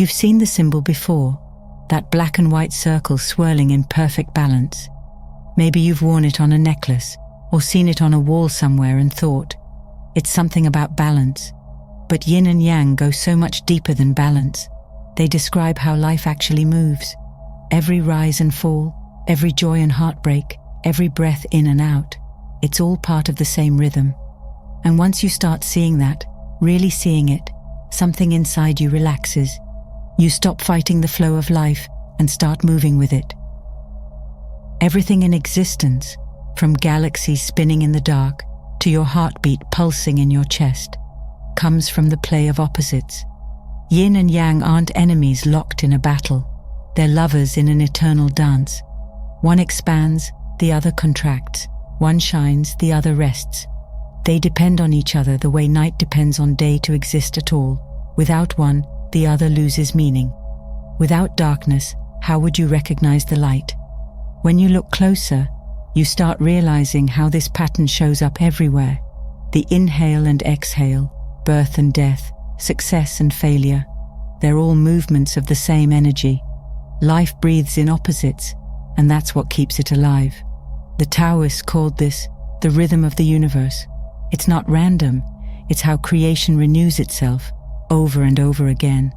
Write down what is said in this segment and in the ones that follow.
You've seen the symbol before, that black and white circle swirling in perfect balance. Maybe you've worn it on a necklace or seen it on a wall somewhere and thought, it's something about balance. But yin and yang go so much deeper than balance. They describe how life actually moves. Every rise and fall, every joy and heartbreak, every breath in and out, it's all part of the same rhythm. And once you start seeing that, really seeing it, something inside you relaxes. You stop fighting the flow of life and start moving with it. Everything in existence, from galaxies spinning in the dark to your heartbeat pulsing in your chest, comes from the play of opposites. Yin and yang aren't enemies locked in a battle. They're lovers in an eternal dance. One expands, the other contracts. One shines, the other rests. They depend on each other the way night depends on day to exist at all. Without one, the other loses meaning. Without darkness, how would you recognize the light? When you look closer, you start realizing how this pattern shows up everywhere. The inhale and exhale, birth and death, success and failure. They're all movements of the same energy. Life breathes in opposites, and that's what keeps it alive. The Taoists called this the rhythm of the universe. It's not random, it's how creation renews itself over and over again.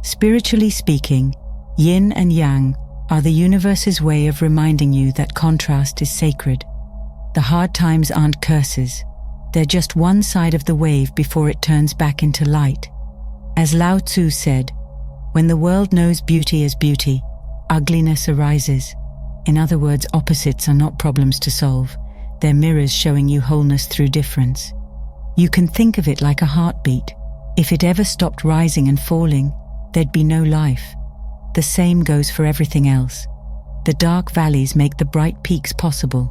Spiritually speaking, yin and yang are the universe's way of reminding you that contrast is sacred. The hard times aren't curses. They're just one side of the wave before it turns back into light. As Lao Tzu said, when the world knows beauty as beauty, ugliness arises. In other words, opposites are not problems to solve. They're mirrors showing you wholeness through difference. You can think of it like a heartbeat. If it ever stopped rising and falling, there'd be no life. The same goes for everything else. The dark valleys make the bright peaks possible.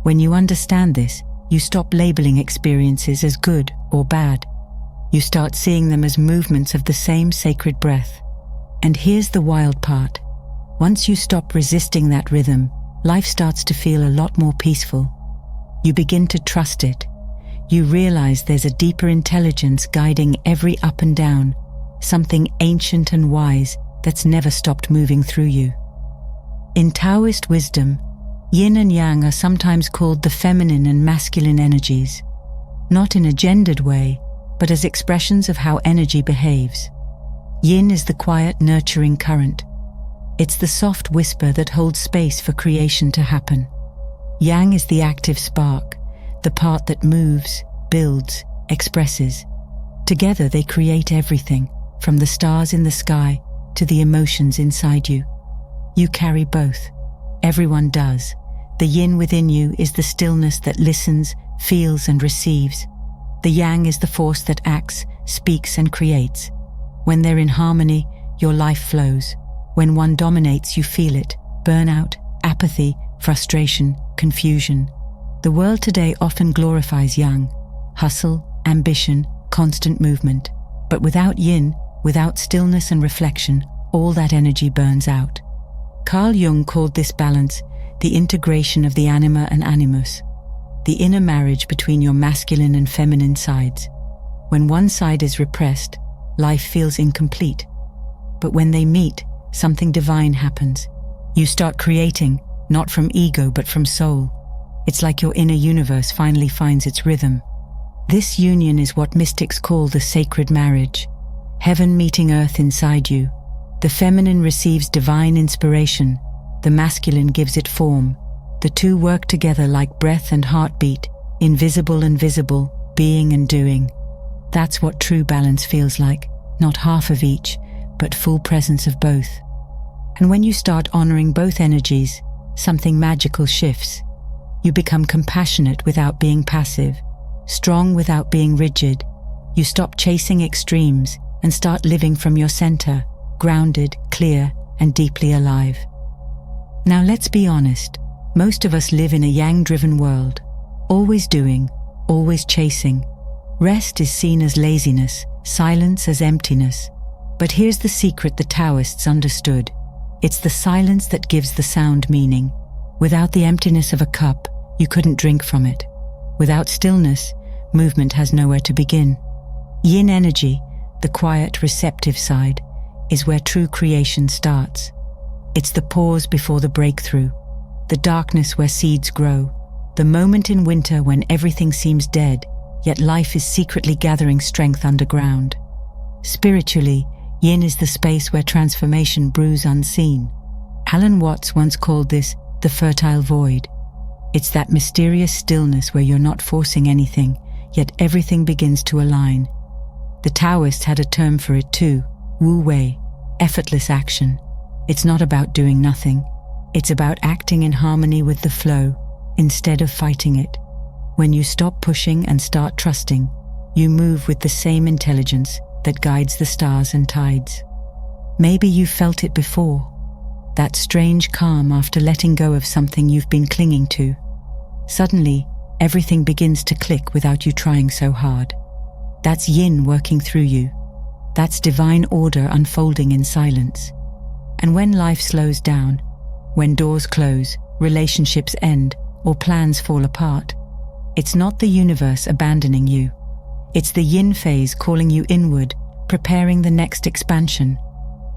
When you understand this, you stop labeling experiences as good or bad. You start seeing them as movements of the same sacred breath. And here's the wild part. Once you stop resisting that rhythm, life starts to feel a lot more peaceful. You begin to trust it. You realize there's a deeper intelligence guiding every up and down, something ancient and wise that's never stopped moving through you. In Taoist wisdom, yin and yang are sometimes called the feminine and masculine energies, not in a gendered way, but as expressions of how energy behaves. Yin is the quiet, nurturing current. It's the soft whisper that holds space for creation to happen. Yang is the active spark, the part that moves, builds, expresses. Together they create everything, from the stars in the sky to the emotions inside you. You carry both. Everyone does. The yin within you is the stillness that listens, feels, and receives. The yang is the force that acts, speaks, and creates. When they're in harmony, your life flows. When one dominates, you feel it. Burnout, apathy, frustration, confusion. The world today often glorifies yang, hustle, ambition, constant movement. But without yin, without stillness and reflection, all that energy burns out. Carl Jung called this balance the integration of the anima and animus, the inner marriage between your masculine and feminine sides. When one side is repressed, life feels incomplete. But when they meet, something divine happens. You start creating, not from ego but from soul. It's like your inner universe finally finds its rhythm. This union is what mystics call the sacred marriage. Heaven meeting earth inside you. The feminine receives divine inspiration. The masculine gives it form. The two work together like breath and heartbeat, invisible and visible, being and doing. That's what true balance feels like, not half of each, but full presence of both. And when you start honoring both energies, something magical shifts. You become compassionate without being passive, strong without being rigid. You stop chasing extremes and start living from your center, grounded, clear, and deeply alive. Now let's be honest, most of us live in a yang-driven world, always doing, always chasing. Rest is seen as laziness, silence as emptiness. But here's the secret the Taoists understood. It's the silence that gives the sound meaning. Without the emptiness of a cup, you couldn't drink from it. Without stillness, movement has nowhere to begin. Yin energy, the quiet, receptive side, is where true creation starts. It's the pause before the breakthrough, the darkness where seeds grow, the moment in winter when everything seems dead, yet life is secretly gathering strength underground. Spiritually, Yin is the space where transformation brews unseen. Alan Watts once called this the fertile void. It's that mysterious stillness where you're not forcing anything, yet everything begins to align. The Taoists had a term for it too, Wu Wei, effortless action. It's not about doing nothing. It's about acting in harmony with the flow, instead of fighting it. When you stop pushing and start trusting, you move with the same intelligence that guides the stars and tides. Maybe you've felt it before, that strange calm after letting go of something you've been clinging to. Suddenly, everything begins to click without you trying so hard. That's Yin working through you. That's divine order unfolding in silence. And when life slows down, when doors close, relationships end, or plans fall apart, it's not the universe abandoning you. It's the Yin phase calling you inward, preparing the next expansion.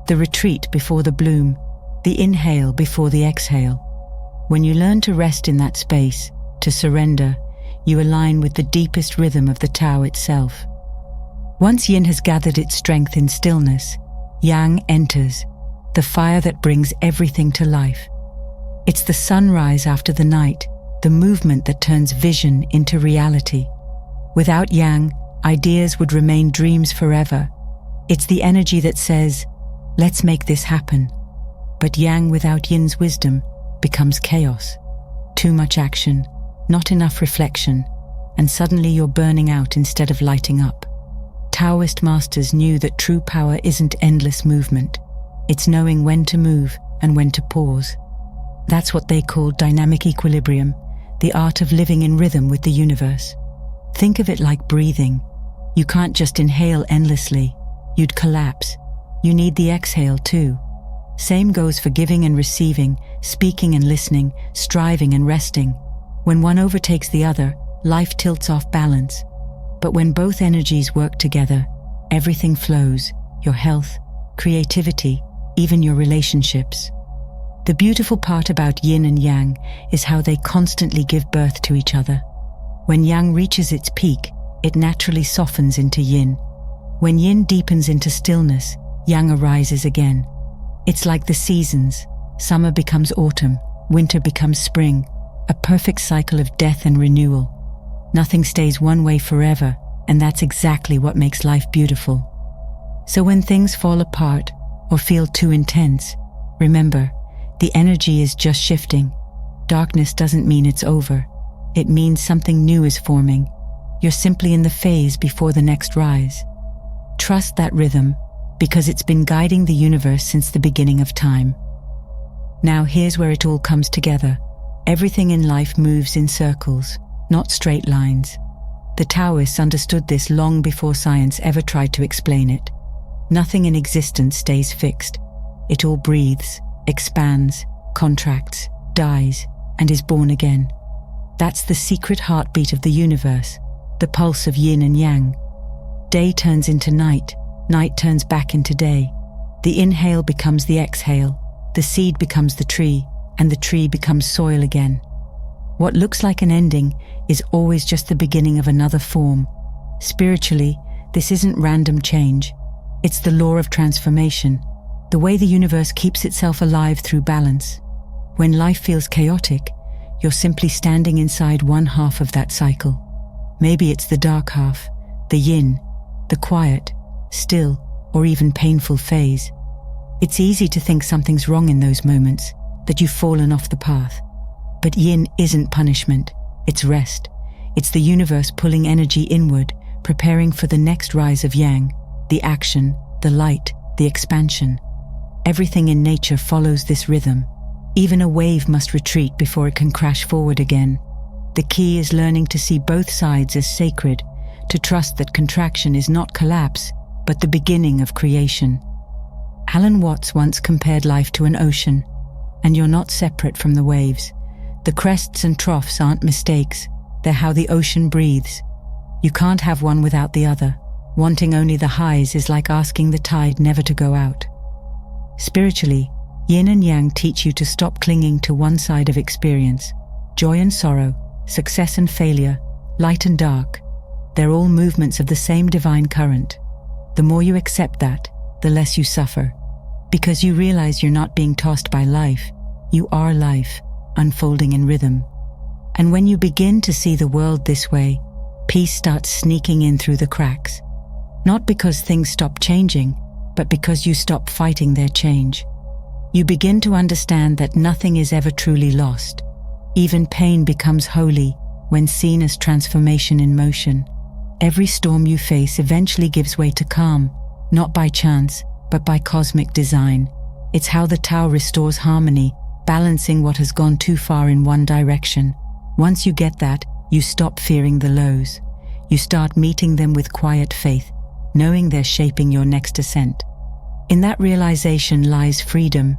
The retreat before the bloom, the inhale before the exhale. When you learn to rest in that space, to surrender, you align with the deepest rhythm of the Tao itself. Once Yin has gathered its strength in stillness, Yang enters, the fire that brings everything to life. It's the sunrise after the night, the movement that turns vision into reality. Without Yang, ideas would remain dreams forever. It's the energy that says, let's make this happen. But Yang without Yin's wisdom becomes chaos. Too much action, not enough reflection, and suddenly you're burning out instead of lighting up. Taoist masters knew that true power isn't endless movement. It's knowing when to move and when to pause. That's what they called dynamic equilibrium, the art of living in rhythm with the universe. Think of it like breathing. You can't just inhale endlessly. You'd collapse. You need the exhale too. Same goes for giving and receiving, speaking and listening, striving and resting. When one overtakes the other, life tilts off balance. But when both energies work together, everything flows, your health, creativity, even your relationships. The beautiful part about Yin and Yang is how they constantly give birth to each other. When Yang reaches its peak, it naturally softens into Yin. When Yin deepens into stillness, Yang arises again. It's like the seasons. Summer becomes autumn, winter becomes spring, a perfect cycle of death and renewal. Nothing stays one way forever, and that's exactly what makes life beautiful. So when things fall apart or feel too intense, remember, the energy is just shifting. Darkness doesn't mean it's over. It means something new is forming. You're simply in the phase before the next rise. Trust that rhythm, because it's been guiding the universe since the beginning of time. Now here's where it all comes together. Everything in life moves in circles, not straight lines. The Taoists understood this long before science ever tried to explain it. Nothing in existence stays fixed. It all breathes, expands, contracts, dies, and is born again. That's the secret heartbeat of the universe, the pulse of Yin and Yang. Day turns into night, night turns back into day. The inhale becomes the exhale, the seed becomes the tree, and the tree becomes soil again. What looks like an ending is always just the beginning of another form. Spiritually, this isn't random change. It's the law of transformation, the way the universe keeps itself alive through balance. When life feels chaotic, you're simply standing inside one half of that cycle. Maybe it's the dark half, the yin, the quiet, still, or even painful phase. It's easy to think something's wrong in those moments, that you've fallen off the path. But yin isn't punishment, it's rest. It's the universe pulling energy inward, preparing for the next rise of yang, the action, the light, the expansion. Everything in nature follows this rhythm. Even a wave must retreat before it can crash forward again. The key is learning to see both sides as sacred, to trust that contraction is not collapse, but the beginning of creation. Alan Watts once compared life to an ocean, and you're not separate from the waves. The crests and troughs aren't mistakes, they're how the ocean breathes. You can't have one without the other. Wanting only the highs is like asking the tide never to go out. Spiritually, Yin and Yang teach you to stop clinging to one side of experience. Joy and sorrow, success and failure, light and dark, they're all movements of the same divine current. The more you accept that, the less you suffer. Because you realize you're not being tossed by life, you are life, unfolding in rhythm. And when you begin to see the world this way, peace starts sneaking in through the cracks. Not because things stop changing, but because you stop fighting their change. You begin to understand that nothing is ever truly lost. Even pain becomes holy when seen as transformation in motion. Every storm you face eventually gives way to calm, not by chance, but by cosmic design. It's how the Tao restores harmony, balancing what has gone too far in one direction. Once you get that, you stop fearing the lows. You start meeting them with quiet faith, knowing they're shaping your next ascent. In that realization lies freedom.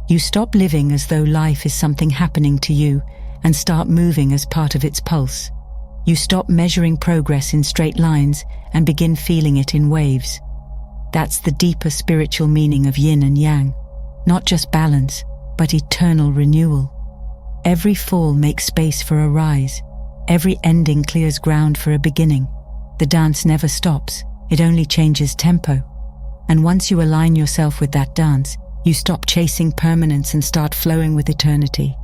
You stop living as though life is something happening to you and start moving as part of its pulse. You stop measuring progress in straight lines and begin feeling it in waves. That's the deeper spiritual meaning of Yin and Yang. Not just balance, but eternal renewal. Every fall makes space for a rise. Every ending clears ground for a beginning. The dance never stops, it only changes tempo. And once you align yourself with that dance, you stop chasing permanence and start flowing with eternity.